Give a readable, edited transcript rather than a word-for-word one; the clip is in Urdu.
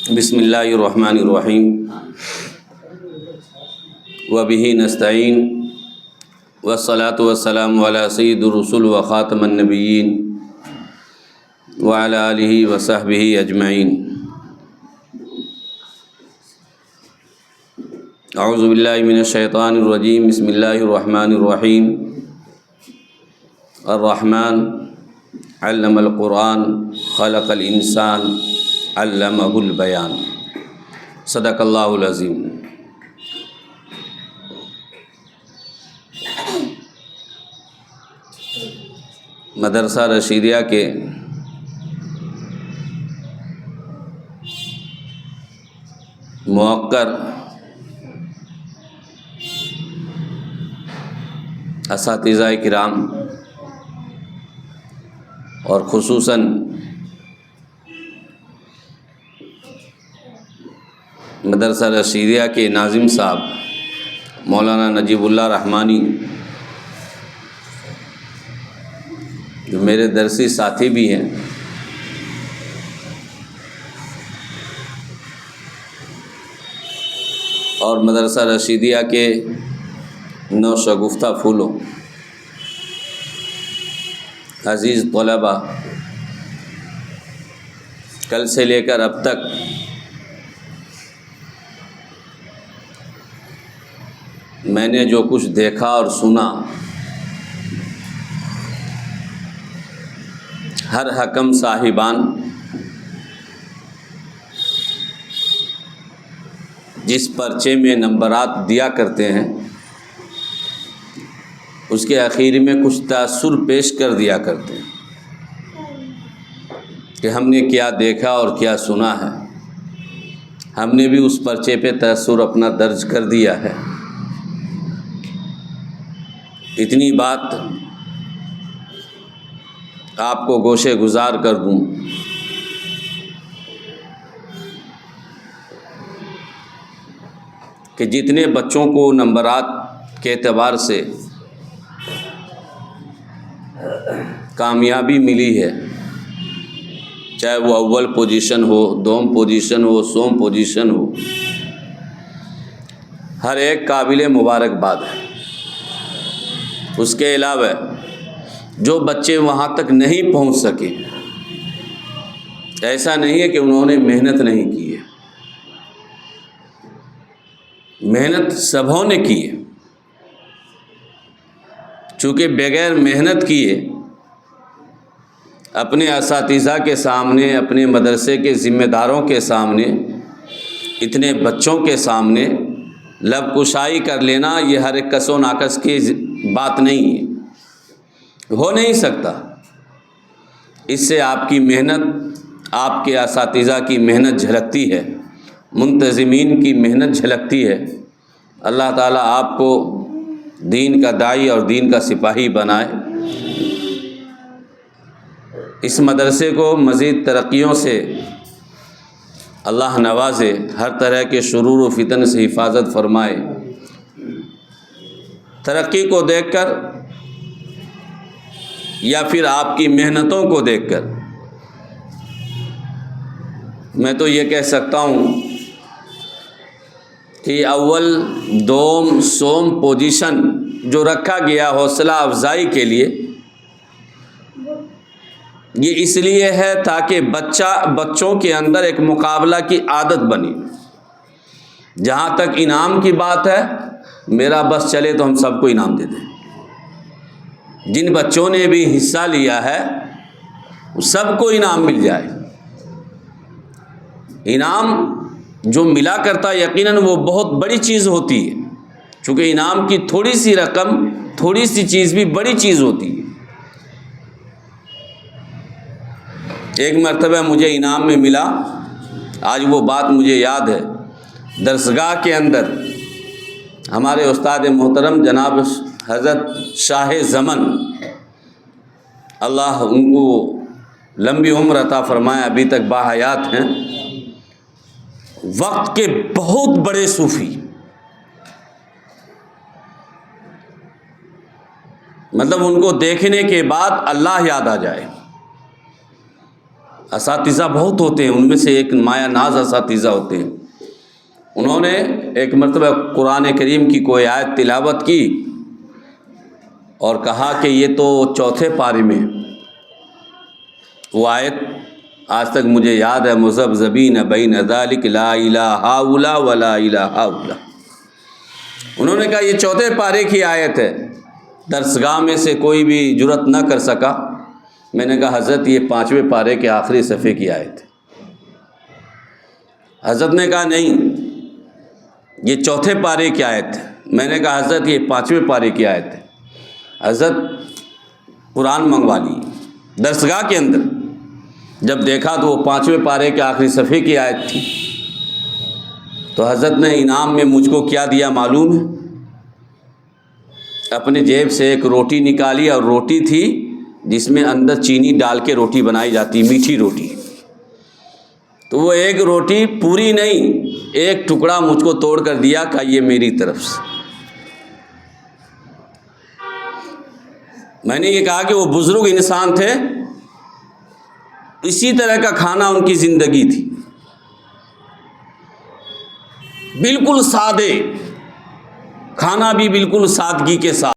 بسم اللہ الرحمن الرحیم وبہ نستعین والصلاة والسلام علی سید الرسل وخاتم النبیین وعلی آلہ وصحبہ اجمعین۔ اعوذ باللہ من الشیطان الرجیم۔ بسم اللہ الرحمن الرحیم۔ الرحمن علم القرآن خلق الانسان علمہ البیان۔ صدق اللہ العظیم۔ مدرسہ رشیدیہ کے موقر اساتذہ کرام اور خصوصاً مدرسہ رشیدیہ کے ناظم صاحب مولانا نجیب اللہ رحمانی، جو میرے درسی ساتھی بھی ہیں، اور مدرسہ رشیدیہ کے نوشگفتہ پھولوں، عزیز طلباء، کل سے لے کر اب تک میں نے جو کچھ دیکھا اور سنا، ہر حکم صاحبان جس پرچے میں نمبرات دیا کرتے ہیں، اس کے آخر میں کچھ تاثر پیش کر دیا کرتے ہیں کہ ہم نے کیا دیکھا اور کیا سنا ہے۔ ہم نے بھی اس پرچے پہ تاثر اپنا درج کر دیا ہے۔ اتنی بات آپ کو گوشے گزار کر دوں کہ جتنے بچوں کو نمبرات کے اعتبار سے کامیابی ملی ہے، چاہے وہ اول پوزیشن ہو، دوم پوزیشن ہو، سوم پوزیشن ہو، ہر ایک قابل مبارکباد ہے۔ اس کے علاوہ جو بچے وہاں تک نہیں پہنچ سکے، ایسا نہیں ہے کہ انہوں نے محنت نہیں کی ہے، محنت سبھوں نے کی ہے۔ چونکہ بغیر محنت کیے اپنے اساتذہ کے سامنے، اپنے مدرسے کے ذمہ داروں کے سامنے، اتنے بچوں کے سامنے لب کشائی کر لینا یہ ہر ایک کس و ناقص کی بات نہیں ہے، ہو نہیں سکتا۔ اس سے آپ کی محنت، آپ کے اساتذہ کی محنت جھلکتی ہے، منتظمین کی محنت جھلکتی ہے۔ اللہ تعالیٰ آپ کو دین کا داعی اور دین کا سپاہی بنائے۔ اس مدرسے کو مزید ترقیوں سے اللہ نوازے، ہر طرح کے شرور و فتن سے حفاظت فرمائے۔ ترقی کو دیکھ کر یا پھر آپ کی محنتوں کو دیکھ کر میں تو یہ کہہ سکتا ہوں کہ اول، دوم، سوم پوزیشن جو رکھا گیا حوصلہ افزائی کے لیے، یہ اس لیے ہے تاکہ بچوں کے اندر ایک مقابلہ کی عادت بنی۔ جہاں تک انعام کی بات ہے، میرا بس چلے تو ہم سب کو انعام دے دیں۔ جن بچوں نے بھی حصہ لیا ہے سب کو انعام مل جائے۔ انعام جو ملا کرتا یقیناً وہ بہت بڑی چیز ہوتی ہے، چونکہ انعام کی تھوڑی سی رقم، تھوڑی سی چیز بھی بڑی چیز ہوتی ہے۔ ایک مرتبہ مجھے انعام میں ملا، آج وہ بات مجھے یاد ہے، درسگاہ کے اندر ہمارے استاد محترم جناب حضرت شاہ زمن، اللہ ان کو لمبی عمر عطا فرمائے، ابھی تک باحیات ہیں، وقت کے بہت بڑے صوفی، مطلب ان کو دیکھنے کے بعد اللہ یاد آ جائے۔ اساتذہ بہت ہوتے ہیں، ان میں سے ایک مایہ ناز اساتذہ ہوتے ہیں۔ انہوں نے ایک مرتبہ قرآن کریم کی کوئی آیت تلاوت کی اور کہا کہ یہ تو چوتھے پارے میں، وہ آیت آج تک مجھے یاد ہے، مذبذبین بین ذلک لا الہ ہؤلاء ولا الہ ہؤلاء۔ انہوں نے کہا یہ چوتھے پارے کی آیت ہے، درسگاہ میں سے کوئی بھی جرأت نہ کر سکا۔ میں نے کہا حضرت یہ 5ویں پارے کے آخری صفحے کی آیت ہے۔ حضرت نے کہا نہیں، یہ چوتھے پارے کی آیت ہے۔ میں نے کہا حضرت یہ 5ویں پارے کی آیت ہے۔ حضرت قرآن منگوا لی درسگاہ کے اندر، جب دیکھا تو وہ 5ویں پارے کے آخری صفحے کی آیت تھی۔ تو حضرت نے انعام میں مجھ کو کیا دیا معلوم ہے؟ اپنے جیب سے ایک روٹی نکالی، اور روٹی تھی جس میں اندر چینی ڈال کے روٹی بنائی جاتی، میٹھی روٹی۔ تو وہ ایک روٹی پوری نہیں، ایک ٹکڑا مجھ کو توڑ کر دیا، کہ یہ میری طرف سے۔ میں نے یہ کہا کہ وہ بزرگ انسان تھے، اسی طرح کا کھانا ان کی زندگی تھی، بالکل سادے کھانا بھی بالکل سادگی کے ساتھ۔